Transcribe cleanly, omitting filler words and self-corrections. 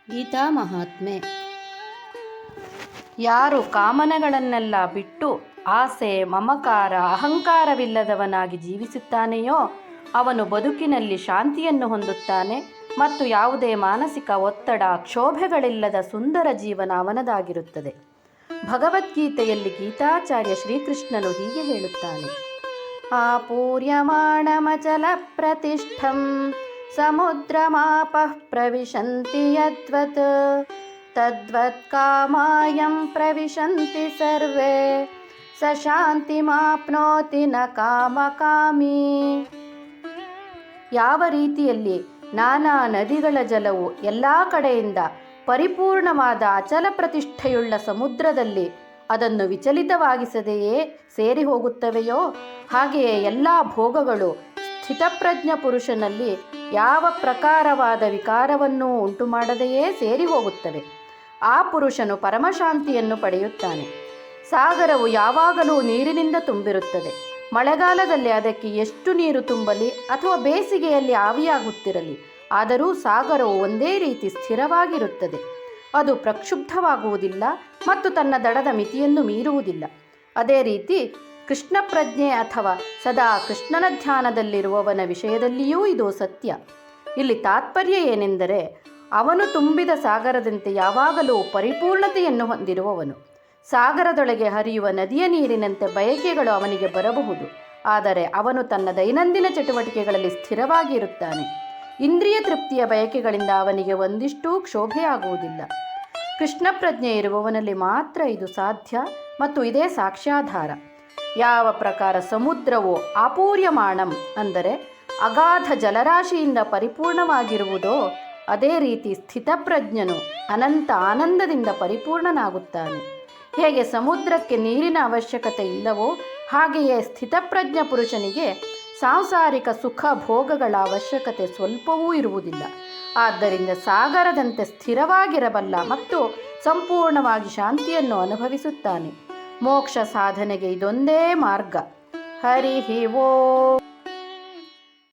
ಗೀತಾ ಮಹಾತ್ಮೆ. ಯಾರು ಕಾಮನೆಗಳನ್ನೆಲ್ಲ ಬಿಟ್ಟು ಆಸೆ, ಮಮಕಾರ, ಅಹಂಕಾರವಿಲ್ಲದವನಾಗಿ ಜೀವಿಸುತ್ತಾನೆಯೋ ಅವನು ಬದುಕಿನಲ್ಲಿ ಶಾಂತಿಯನ್ನು ಹೊಂದುತ್ತಾನೆ ಮತ್ತು ಯಾವುದೇ ಮಾನಸಿಕ ಒತ್ತಡ, ಕ್ಷೋಭೆಗಳಿಲ್ಲದ ಸುಂದರ ಜೀವನ ಅವನದಾಗಿರುತ್ತದೆ. ಭಗವದ್ಗೀತೆಯಲ್ಲಿ ಗೀತಾಚಾರ್ಯ ಶ್ರೀಕೃಷ್ಣನು ಹೀಗೆ ಹೇಳುತ್ತಾನೆ: ಆಪೂರ್ಯಮಾಣಮಚಲ ಪ್ರತಿಷ್ಠಂ ಸಮುದ್ರಮಾಪಃ ಪ್ರವಿಶಂತಿ ಯದ್ವತ್ ತದ್ವತ್ ಕಾಮಾಯಂ ಪ್ರವಿಶಂತಿ ಸರ್ವೇ ಸ ಶಾಂತಿಮಾಪ್ನೋತಿ ನ ಕಾಮಕಾಮಿ. ಯಾವ ರೀತಿಯಲ್ಲಿ ನಾನಾ ನದಿಗಳ ಜಲವು ಎಲ್ಲ ಕಡೆಯಿಂದ ಪರಿಪೂರ್ಣವಾದ ಅಚಲ ಪ್ರತಿಷ್ಠೆಯುಳ್ಳ ಸಮುದ್ರದಲ್ಲಿ ಅದನ್ನು ವಿಚಲಿತವಾಗಿಸದೆಯೇ ಸೇರಿ ಹೋಗುತ್ತವೆಯೋ ಹಾಗೆಯೇ ಎಲ್ಲ ಭೋಗಗಳು ಸ್ಥಿತಪ್ರಜ್ಞ ಪುರುಷನಲ್ಲಿ ಯಾವ ಪ್ರಕಾರವಾದ ವಿಕಾರವನ್ನೂ ಉಂಟು ಮಾಡದೆಯೇ ಸೇರಿ ಹೋಗುತ್ತವೆ. ಆ ಪುರುಷನು ಪರಮಶಾಂತಿಯನ್ನು ಪಡೆಯುತ್ತಾನೆ. ಸಾಗರವು ಯಾವಾಗಲೂ ನೀರಿನಿಂದ ತುಂಬಿರುತ್ತದೆ. ಮಳೆಗಾಲದಲ್ಲಿ ಅದಕ್ಕೆ ಎಷ್ಟು ನೀರು ತುಂಬಲಿ ಅಥವಾ ಬೇಸಿಗೆಯಲ್ಲಿ ಆವಿಯಾಗುತ್ತಿರಲಿ, ಆದರೂ ಸಾಗರವು ಒಂದೇ ರೀತಿ ಸ್ಥಿರವಾಗಿರುತ್ತದೆ. ಅದು ಪ್ರಕ್ಷುಬ್ಧವಾಗುವುದಿಲ್ಲ ಮತ್ತು ತನ್ನ ದಡದ ಮಿತಿಯನ್ನು ಮೀರುವುದಿಲ್ಲ. ಅದೇ ರೀತಿ ಕೃಷ್ಣ ಪ್ರಜ್ಞೆ ಅಥವಾ ಸದಾ ಕೃಷ್ಣನ ಧ್ಯಾನದಲ್ಲಿರುವವನ ವಿಷಯದಲ್ಲಿಯೂ ಇದು ಸತ್ಯ. ಇಲ್ಲಿ ತಾತ್ಪರ್ಯ ಏನೆಂದರೆ, ಅವನು ತುಂಬಿದ ಸಾಗರದಂತೆ ಯಾವಾಗಲೂ ಪರಿಪೂರ್ಣತೆಯನ್ನು ಹೊಂದಿರುವವನು. ಸಾಗರದೊಳಗೆ ಹರಿಯುವ ನದಿಯ ನೀರಿನಂತೆ ಬಯಕೆಗಳು ಅವನಿಗೆ ಬರಬಹುದು, ಆದರೆ ಅವನು ತನ್ನ ದೈನಂದಿನ ಚಟುವಟಿಕೆಗಳಲ್ಲಿ ಸ್ಥಿರವಾಗಿರುತ್ತಾನೆ. ಇಂದ್ರಿಯ ತೃಪ್ತಿಯ ಬಯಕೆಗಳಿಂದ ಅವನಿಗೆ ಒಂದಿಷ್ಟೂ ಕ್ಷೋಭೆಯಾಗುವುದಿಲ್ಲ. ಕೃಷ್ಣ ಪ್ರಜ್ಞೆ ಇರುವವನಲ್ಲಿ ಮಾತ್ರ ಇದು ಸಾಧ್ಯ ಮತ್ತು ಇದೇ ಸಾಕ್ಷ್ಯಾಧಾರ. ಯಾವ ಪ್ರಕಾರ ಸಮುದ್ರವು ಆಪೂರ್ಯಮಾಣಂ ಅಂದರೆ ಅಗಾಧ ಜಲರಾಶಿಯಿಂದ ಪರಿಪೂರ್ಣವಾಗಿರುವುದೋ ಅದೇ ರೀತಿ ಸ್ಥಿತಪ್ರಜ್ಞನು ಅನಂತ ಆನಂದದಿಂದ ಪರಿಪೂರ್ಣನಾಗುತ್ತಾನೆ. ಹೇಗೆ ಸಮುದ್ರಕ್ಕೆ ನೀರಿನ ಅವಶ್ಯಕತೆ ಇಲ್ಲವೋ ಹಾಗೆಯೇ ಸ್ಥಿತಪ್ರಜ್ಞ ಪುರುಷನಿಗೆ ಸಾಂಸಾರಿಕ ಸುಖ ಭೋಗಗಳ ಅವಶ್ಯಕತೆ ಸ್ವಲ್ಪವೂ ಇರುವುದಿಲ್ಲ. ಆದ್ದರಿಂದ ಸಾಗರದಂತೆ ಸ್ಥಿರವಾಗಿರಬಲ್ಲ ಮತ್ತು ಸಂಪೂರ್ಣವಾಗಿ ಶಾಂತಿಯನ್ನು ಅನುಭವಿಸುತ್ತಾನೆ. ಮೋಕ್ಷ ಸಾಧನೆಗೆ ಇದೊಂದೇ ಮಾರ್ಗ. ಹರಿ ಓಂ.